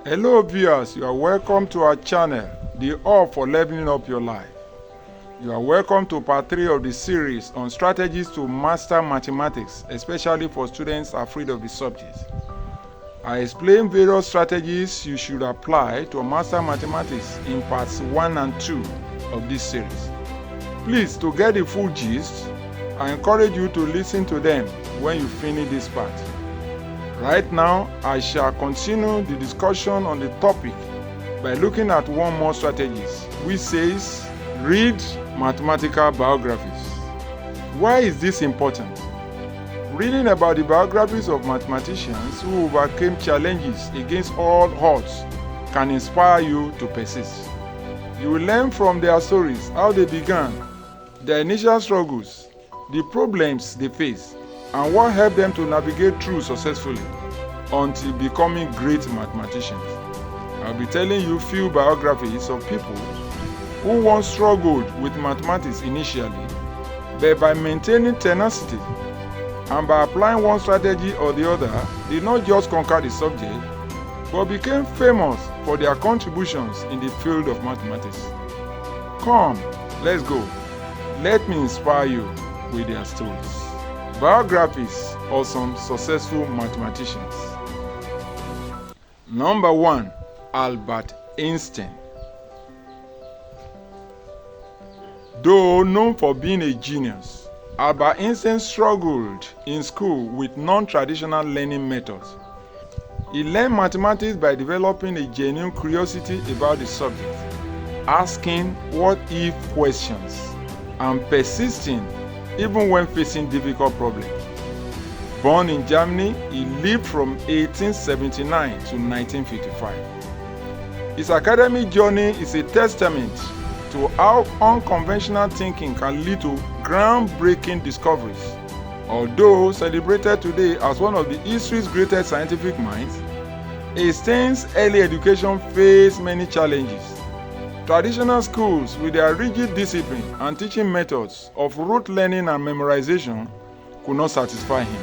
Hello viewers, you are welcome to our channel, The Hub for Leveling Up Your Life. You are welcome to part 3 of the series on strategies to master mathematics, especially for students afraid of the subject. I explain various strategies you should apply to master mathematics in parts 1 and 2 of this series. Please, to get the full gist, I encourage you to listen to them when you finish this part. Right now, I shall continue the discussion on the topic by looking at one more strategy, which says, read mathematical biographies. Why is this important? Reading about the biographies of mathematicians who overcame challenges against all odds can inspire you to persist. You will learn from their stories how they began, their initial struggles, the problems they faced, and what helped them to navigate through successfully until becoming great mathematicians. I'll be telling you few biographies of people who once struggled with mathematics initially, but by maintaining tenacity and by applying one strategy or the other, did not just conquer the subject, but became famous for their contributions in the field of mathematics. Come, let's go. Let me inspire you with their stories. Biographies of some successful mathematicians. Number 1, Albert Einstein. Though known for being a genius, Albert Einstein struggled in school with non-traditional learning methods. He learned mathematics by developing a genuine curiosity about the subject, asking what-if questions, and persisting even when facing difficult problems. Born in Germany, he lived from 1879 to 1955. His academic journey is a testament to how unconventional thinking can lead to groundbreaking discoveries. Although celebrated today as one of the history's greatest scientific minds, Einstein's early education faced many challenges. Traditional schools, with their rigid discipline and teaching methods of rote learning and memorization, could not satisfy him,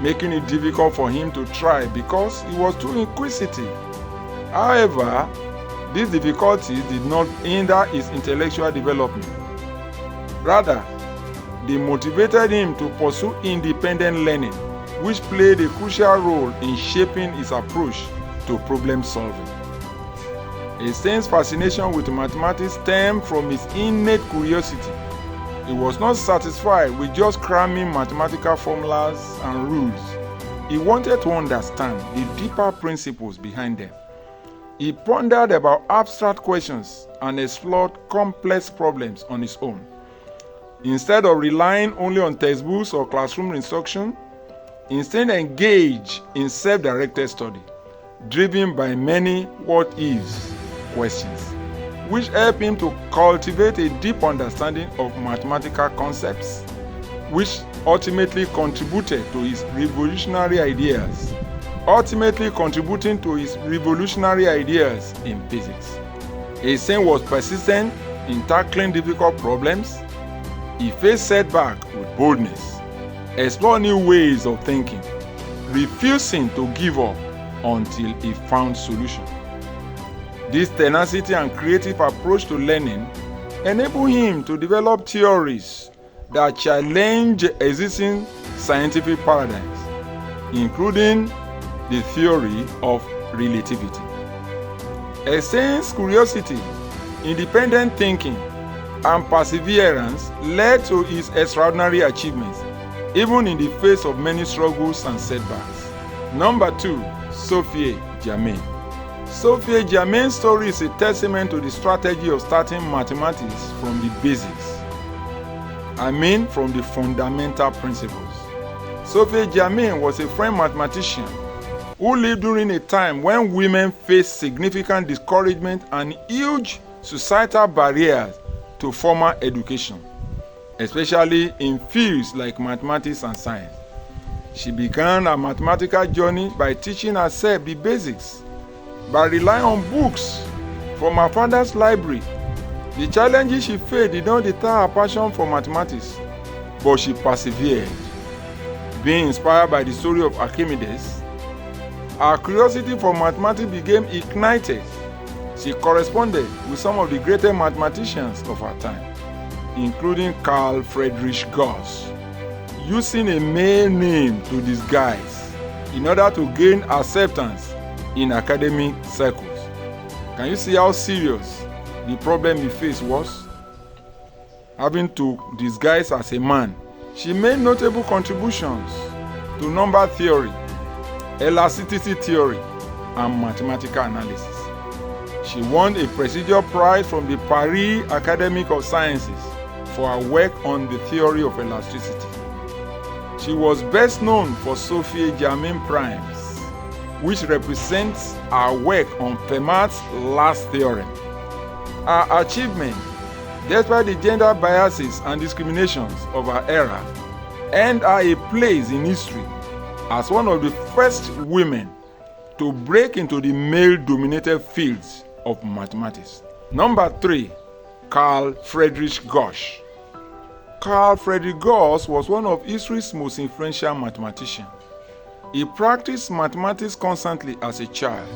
making it difficult for him to try because he was too inquisitive. However, these difficulties did not hinder his intellectual development. Rather, they motivated him to pursue independent learning, which played a crucial role in shaping his approach to problem solving. Einstein's fascination with mathematics stemmed from his innate curiosity. He was not satisfied with just cramming mathematical formulas and rules. He wanted to understand the deeper principles behind them. He pondered about abstract questions and explored complex problems on his own. Instead of relying only on textbooks or classroom instruction, Einstein engaged in self-directed study, driven by many what-ifs questions, which helped him to cultivate a deep understanding of mathematical concepts, which ultimately contributed to his revolutionary ideas in physics. Einstein was persistent in tackling difficult problems. He faced setbacks with boldness, explored new ways of thinking, refusing to give up until he found solutions. This tenacity and creative approach to learning enabled him to develop theories that challenge existing scientific paradigms, including the theory of relativity. Einstein's curiosity, independent thinking, and perseverance led to his extraordinary achievements, even in the face of many struggles and setbacks. Number 2, Sophie Germain. Sophie Germain's story is a testament to the strategy of starting mathematics from the basics. From the fundamental principles. Sophie Germain was a French mathematician who lived during a time when women faced significant discouragement and huge societal barriers to formal education, especially in fields like mathematics and science. She began her mathematical journey by teaching herself the basics, by relying on books from her father's library. The challenges she faced did not deter her passion for mathematics, but she persevered. Being inspired by the story of Archimedes, Her curiosity for mathematics became ignited. She corresponded with some of the greatest mathematicians of her time, including Carl Friedrich Gauss, using a male name to disguise in order to gain acceptance in academic circles. Can you see how serious the problem he faced was? Having to disguise as a man. She made notable contributions to number theory, elasticity theory, and mathematical analysis. She won a prestigious prize from the Paris Academy of Sciences for her work on the theory of elasticity. She was best known for Sophie Germain primes, which represents her work on Fermat's last theorem. Her achievement, despite the gender biases and discriminations of her era, earned her a place in history as one of the first women to break into the male-dominated fields of mathematics. Number 3, Carl Friedrich Gauss. Carl Friedrich Gauss was one of history's most influential mathematicians. He practiced mathematics constantly as a child.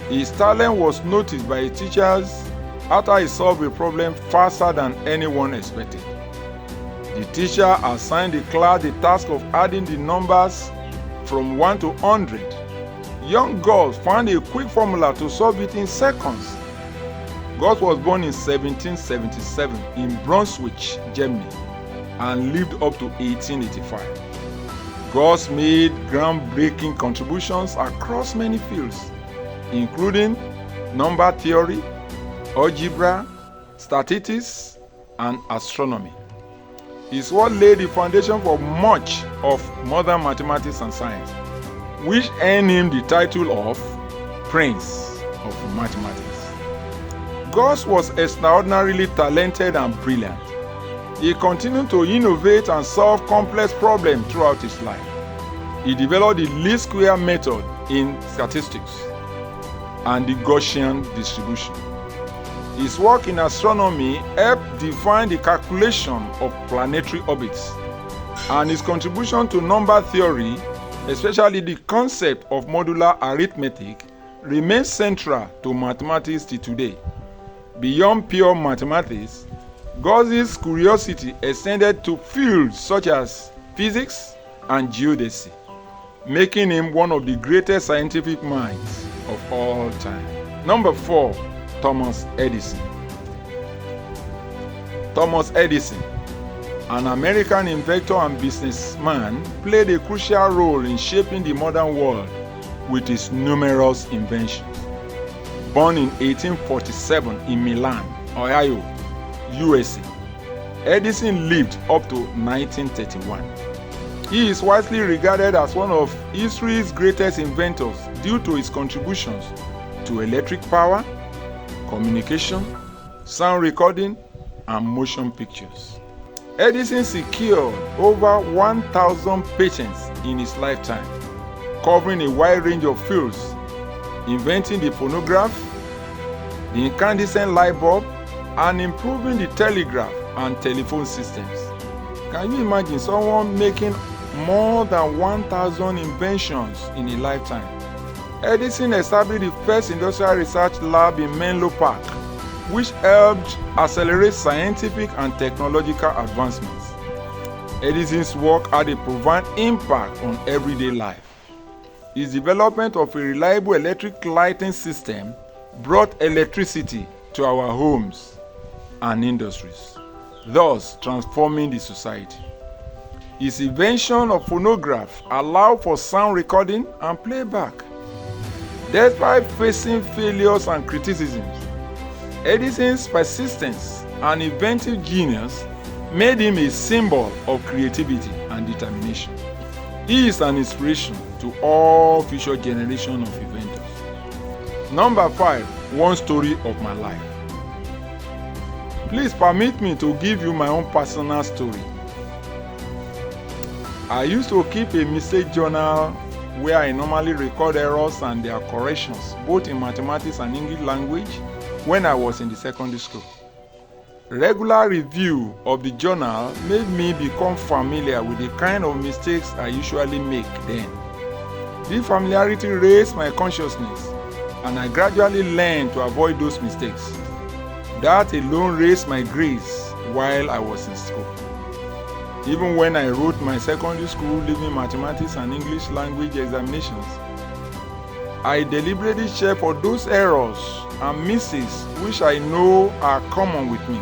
His talent was noticed by his teachers after he solved a problem faster than anyone expected. The teacher assigned the class the task of adding the numbers from 1 to 100. Young Gauss found a quick formula to solve it in seconds. Gauss was born in 1777 in Brunswick, Germany, and lived up to 1885. Gauss made groundbreaking contributions across many fields, including number theory, algebra, statistics, and astronomy. His work laid the foundation for much of modern mathematics and science, which earned him the title of Prince of Mathematics. Gauss was extraordinarily talented and brilliant. He continued to innovate and solve complex problems throughout his life. He developed the least square method in statistics and the Gaussian distribution. His work in astronomy helped define the calculation of planetary orbits, and his contribution to number theory, especially the concept of modular arithmetic, remains central to mathematics till today. Beyond pure mathematics, Gauss's curiosity extended to fields such as physics and geodesy, making him one of the greatest scientific minds of all time. Number 4, Thomas Edison. Thomas Edison, an American inventor and businessman, played a crucial role in shaping the modern world with his numerous inventions. Born in 1847 in Milan, Ohio, USA, Edison lived up to 1931. He is widely regarded as one of history's greatest inventors due to his contributions to electric power, communication, sound recording, and motion pictures. Edison secured over 1,000 patents in his lifetime, covering a wide range of fields, inventing the phonograph, the incandescent light bulb, and improving the telegraph and telephone systems. Can you imagine someone making more than 1,000 inventions in a lifetime? Edison established the first industrial research lab in Menlo Park, which helped accelerate scientific and technological advancements. Edison's work had a profound impact on everyday life. His development of a reliable electric lighting system brought electricity to our homes and industries, thus transforming the society. His invention of phonograph allowed for sound recording and playback. Despite facing failures and criticisms, Edison's persistence and inventive genius made him a symbol of creativity and determination. He is an inspiration to all future generations of inventors. Number 5, one story of my life. Please permit me to give you my own personal story. I used to keep a mistake journal where I normally record errors and their corrections, both in mathematics and English language, when I was in the secondary school. Regular review of the journal made me become familiar with the kind of mistakes I usually make then. This familiarity raised my consciousness, and I gradually learned to avoid those mistakes. That alone raised my grades while I was in school. Even when I wrote my secondary school leaving mathematics and English language examinations, I deliberately checked for those errors and misses which I know are common with me,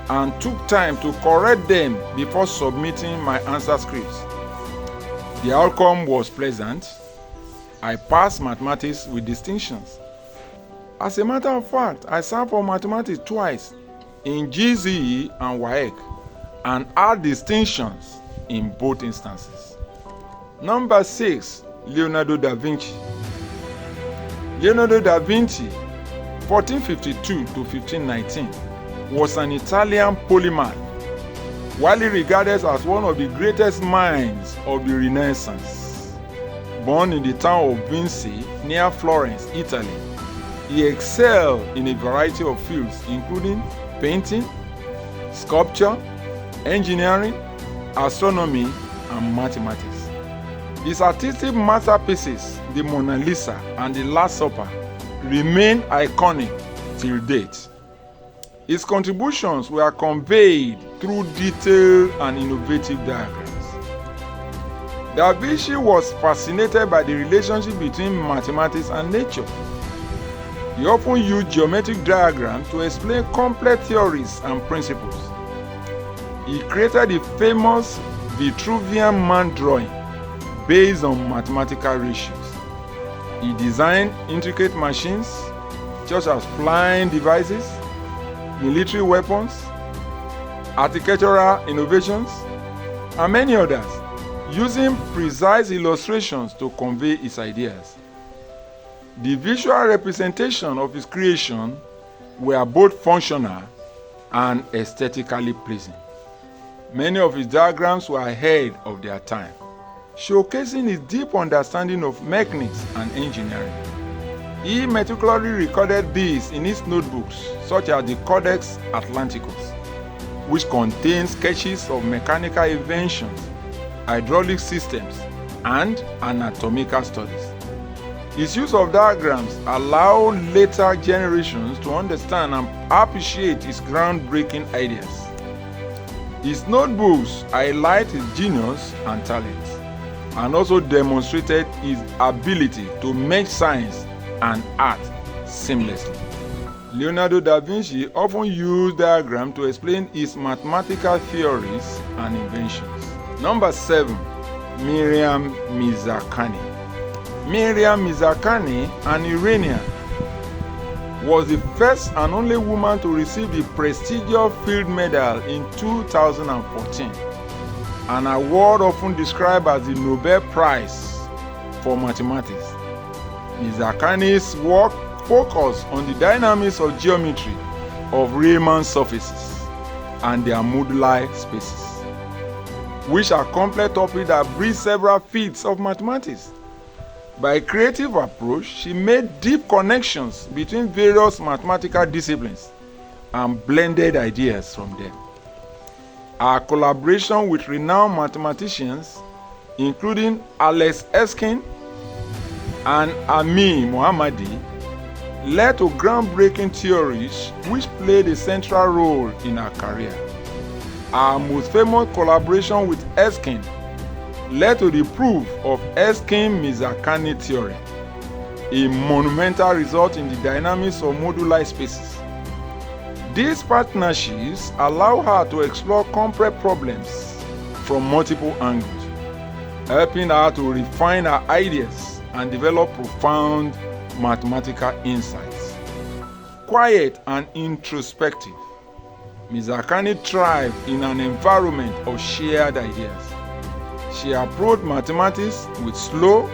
and took time to correct them before submitting my answer scripts. The outcome was pleasant. I passed mathematics with distinctions. As a matter of fact, I sat for mathematics twice, in GCE and WAEC, and had distinctions in both instances. Number 6, Leonardo da Vinci. Leonardo da Vinci, 1452 to 1519, was an Italian polymath, widely regarded as one of the greatest minds of the Renaissance. Born in the town of Vinci near Florence, Italy, he excelled in a variety of fields including painting, sculpture, engineering, astronomy, and mathematics. His artistic masterpieces, the Mona Lisa and the Last Supper, remain iconic till date. His contributions were conveyed through detailed and innovative diagrams. Da Vinci was fascinated by the relationship between mathematics and nature. He often used geometric diagrams to explain complex theories and principles. He created the famous Vitruvian Man drawing based on mathematical ratios. He designed intricate machines such as flying devices, military weapons, architectural innovations, and many others, using precise illustrations to convey his ideas. The visual representation of his creation were both functional and aesthetically pleasing. Many of his diagrams were ahead of their time, showcasing his deep understanding of mechanics and engineering. He meticulously recorded these in his notebooks, such as the Codex Atlanticus, which contains sketches of mechanical inventions, hydraulic systems, and anatomical studies. His use of diagrams allowed later generations to understand and appreciate his groundbreaking ideas. His notebooks highlight his genius and talent, and also demonstrated his ability to make science and art seamlessly. Leonardo da Vinci often used diagrams to explain his mathematical theories and inventions. Number 7, Miriam Mizrachi. Miriam Mizrachi, an Iranian, was the first and only woman to receive the prestigious Field Medal in 2014, an award often described as the Nobel Prize for Mathematics. Mizrachi's work focused on the dynamics of geometry of Riemann surfaces and their moduli spaces, which are complex topics that breed several fields of mathematics. By a creative approach, she made deep connections between various mathematical disciplines and blended ideas from them. Her collaboration with renowned mathematicians, including Alex Eskin and Ami Mohammadi, led to groundbreaking theories which played a central role in her career. Her most famous collaboration with Eskin led to the proof of Eskin-Mizrachi theory, a monumental result in the dynamics of moduli spaces. These partnerships allow her to explore complex problems from multiple angles, helping her to refine her ideas and develop profound mathematical insights. Quiet and introspective, Mizrachi thrived in an environment of shared ideas. She approached mathematics with slow,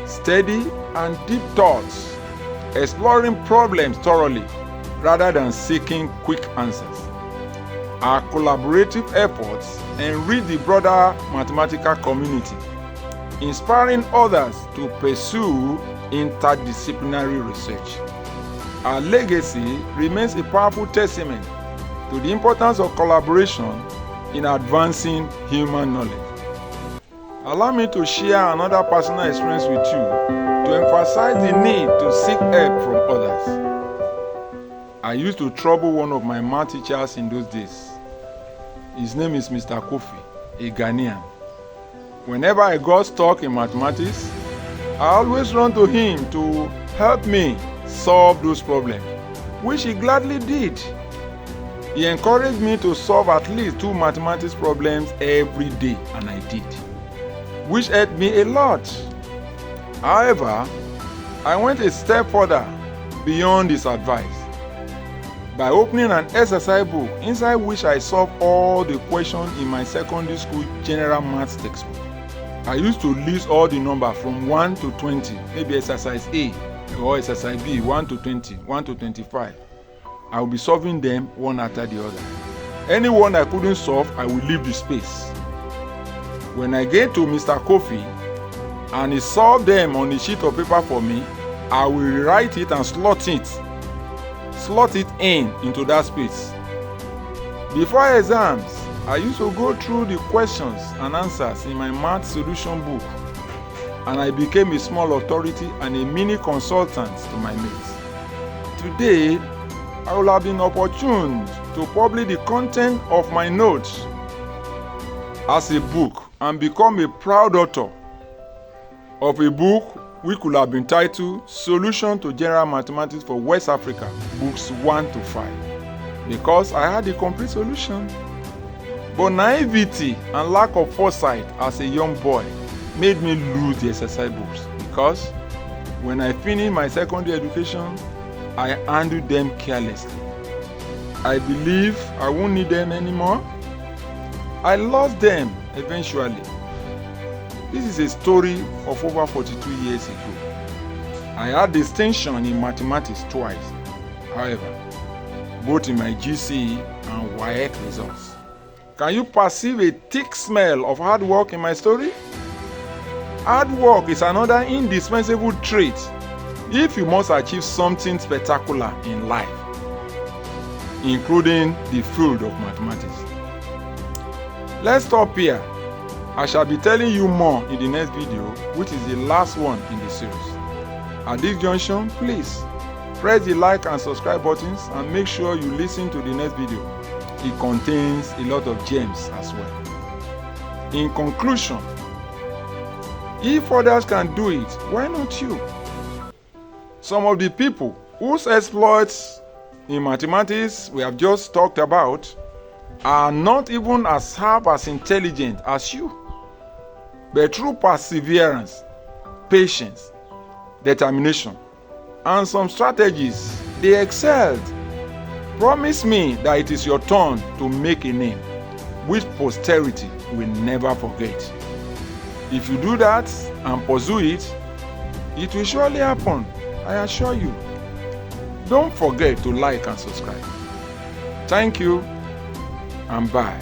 steady, and deep thoughts, exploring problems thoroughly rather than seeking quick answers. Our collaborative efforts enrich the broader mathematical community, inspiring others to pursue interdisciplinary research. Our legacy remains a powerful testament to the importance of collaboration in advancing human knowledge. Allow me to share another personal experience with you to emphasize the need to seek help from others. I used to trouble one of my math teachers in those days. His name is Mr. Kofi, a Ghanaian. Whenever I got stuck in mathematics, I always run to him to help me solve those problems, which he gladly did. He encouraged me to solve at least 2 mathematics problems every day, and I did, which helped me a lot. However, I went a step further beyond his advice by opening an exercise book inside which I solved all the questions in my secondary school general maths textbook. I used to list all the numbers from 1 to 20, maybe exercise A or exercise B, 1 to 20, 1 to 25. I will be solving them one after the other. Any one I couldn't solve, I will leave the space. When I get to Mr. Kofi and he solved them on a sheet of paper for me, I will rewrite it and slot it into that space. Before exams, I used to go through the questions and answers in my math solution book, and I became a small authority and a mini consultant to my mates. Today, I will have been opportune to publish the content of my notes as a book and become a proud author of a book which could have been titled Solution to General Mathematics for West Africa, books 1 to 5, because I had a complete solution. But naivety and lack of foresight as a young boy made me lose the exercise books, because when I finished my secondary education, I handled them carelessly. I believe I won't need them anymore. I lost them eventually. This is a story of over 42 years ago. I had distinction in mathematics twice, however, both in my GCE and WAEC results. Can you perceive a thick smell of hard work in my story? Hard work is another indispensable trait if you must achieve something spectacular in life, including the field of mathematics. Let's stop here. I shall be telling you more in the next video, which is the last one in the series. At this junction, please press the like and subscribe buttons and make sure you listen to the next video. It contains a lot of gems as well. In conclusion, if others can do it, why not you? Some of the people whose exploits in mathematics we have just talked about are not even as half as intelligent as you. But through perseverance, patience, determination, and some strategies, they excelled. Promise me that it is your turn to make a name, which posterity will never forget. If you do that and pursue it, it will surely happen, I assure you. Don't forget to like and subscribe. Thank you, and bye.